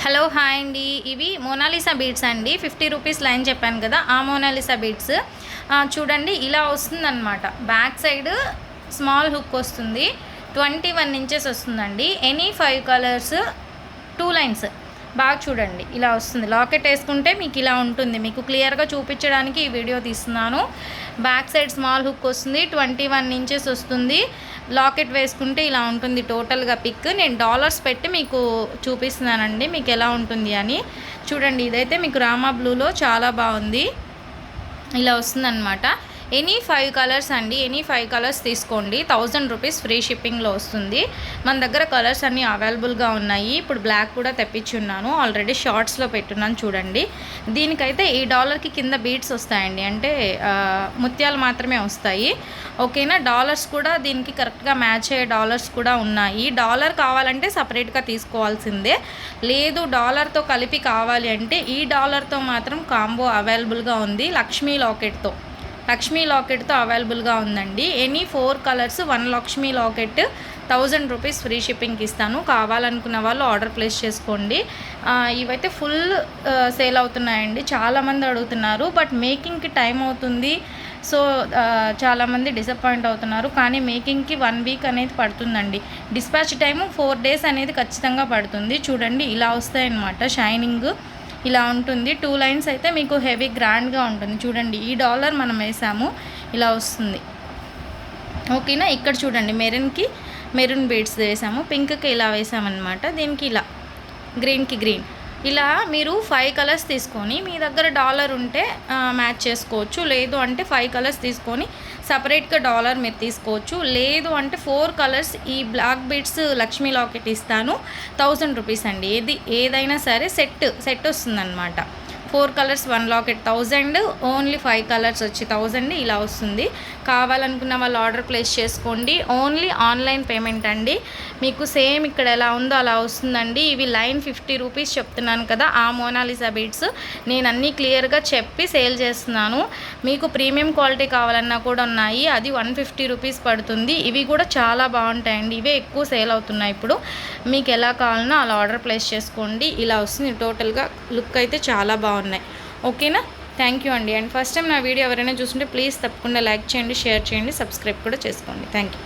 Hello hi అండి. ఇవి Mona Lisa beads అండి. 50 రూపీస్ లైన్ చెప్పాను కదా, ఆ మోనాలిసా బీడ్స్ చూడండి ఇలా వస్తుందన్నమాట. బ్యాక్ సైడ్ స్మాల్ హుక్ వస్తుంది, 21 ఇంచెస్ వస్తుందండి. Any 5 colours 2 lines. బాగా చూడండి ఇలా వస్తుంది. లాకెట్ వేసుకుంటే మీకు ఇలా ఉంటుంది. మీకు క్లియర్గా చూపించడానికి ఈ వీడియో తీస్తున్నాను. బ్యాక్ సైడ్ స్మాల్ హుక్ వస్తుంది, 21 ఇంచెస్ వస్తుంది. లాకెట్ వేసుకుంటే ఇలా ఉంటుంది టోటల్గా పిక్. నేను డాలర్స్ పెట్టి మీకు చూపిస్తున్నానండి మీకు ఎలా ఉంటుంది అని. చూడండి ఇదైతే మీకు రామా బ్లూలో చాలా బాగుంది. ఇలా వస్తుందన్నమాట. ఎనీ 5 కలర్స్ అండి. ఎనీ 5 కలర్స్ తీసుకోండి. 1000 రూపీస్ ఫ్రీ షిప్పింగ్లో వస్తుంది. మన దగ్గర కలర్స్ అన్నీ అవైలబుల్గా ఉన్నాయి. ఇప్పుడు బ్లాక్ కూడా తెప్పించున్నాను, ఆల్రెడీ షార్ట్స్లో పెట్టున్నాను చూడండి. దీనికైతే ఈ డాలర్కి కింద బీడ్స్ వస్తాయండి, అంటే ముత్యాలు మాత్రమే వస్తాయి. ఓకేనా. డాలర్స్ కూడా దీనికి కరెక్ట్గా మ్యాచ్ అయ్యే డాలర్స్ కూడా ఉన్నాయి. డాలర్ కావాలంటే సపరేట్గా తీసుకోవాల్సిందే, లేదు డాలర్తో కలిపి కావాలి అంటే ఈ డాలర్తో మాత్రం కాంబో అవైలబుల్గా ఉంది. లక్ష్మీ లాకెట్తో అవైలబుల్గా ఉందండి. Any 4 colours 1 Lakshmi locket 1000 rupees free షిప్పింగ్కి ఇస్తాను. కావాలనుకున్న వాళ్ళు ఆర్డర్ ప్లేస్ చేసుకోండి. ఇవైతే ఫుల్ సేల్ అవుతున్నాయండి. చాలామంది అడుగుతున్నారు, బట్ మేకింగ్కి టైం అవుతుంది. సో చాలామంది డిసప్పాయింట్ అవుతున్నారు. కానీ మేకింగ్కి 1 వీక్ అనేది పడుతుందండి. డిస్పాచ్ టైము 4 డేస్ అనేది ఖచ్చితంగా పడుతుంది. చూడండి ఇలా వస్తాయన్నమాట. షైనింగ్ ఇలా ఉంటుంది. 2 లైన్స్ అయితే మీకు హెవీ గ్రాండ్గా ఉంటుంది. చూడండి ఈ డాలర్ మనం వేసాము, ఇలా వస్తుంది. ఓకేనా. ఇక్కడ చూడండి మెరూన్ బీడ్స్ వేసాము, పింక్కి ఇలా వేసామన్నమాట. దీనికి ఇలా గ్రీన్కి గ్రీన్. ఇలా మీరు 5 కలర్స్ తీసుకొని మీ దగ్గర డాలర్ ఉంటే మ్యాచ్ చేసుకోవచ్చు. లేదు అంటే 5 కలర్స్ తీసుకొని సపరేట్గా డాలర్ మీరు తీసుకోవచ్చు. లేదు అంటే 4 కలర్స్ ఈ బ్లాక్ బీడ్స్ లక్ష్మీ లాకెట్ ఇస్తాను. 1000 రూపీస్ అండి. ఏదైనా సరే సెట్ వస్తుందన్నమాట. 4 కలర్స్ 1 లాకెట్ 1000, ఓన్లీ 5 కలర్స్ వచ్చి 1000 ఇలా వస్తుంది. కావాలనుకున్న వాళ్ళు ఆర్డర్ ప్లేస్ చేసుకోండి. ఓన్లీ ఆన్లైన్ పేమెంట్ అండి. మీకు సేమ్ ఇక్కడ ఎలా ఉందో అలా వస్తుందండి. ఇవి లైన్ 50 రూపీస్ చెప్తున్నాను కదా, ఆ మోనాలిసా బీడ్స్ నేను అన్నీ క్లియర్గా చెప్పి సేల్ చేస్తున్నాను. మీకు ప్రీమియం క్వాలిటీ కావాలన్నా కూడా ఉన్నాయి, అది 150 రూపీస్ పడుతుంది. ఇవి కూడా చాలా బాగుంటాయండి. ఇవే ఎక్కువ సేల్ అవుతున్నాయి ఇప్పుడు. మీకు ఎలా కావాలన్నా అలా ఆర్డర్ ప్లేస్ చేసుకోండి. ఇలా వస్తుంది. టోటల్గా లుక్ అయితే చాలా బాగున్నాయి. ఓకేనా. థ్యాంక్ యూ అండి. అండ్ ఫస్ట్ టైం నా వీడియో ఎవరైనా చూస్తుంటే ప్లీజ్ తప్పకుండా లైక్ చేయండి, షేర్ చేయండి, సబ్స్క్రైబ్ కూడా చేసుకోండి. Thank you.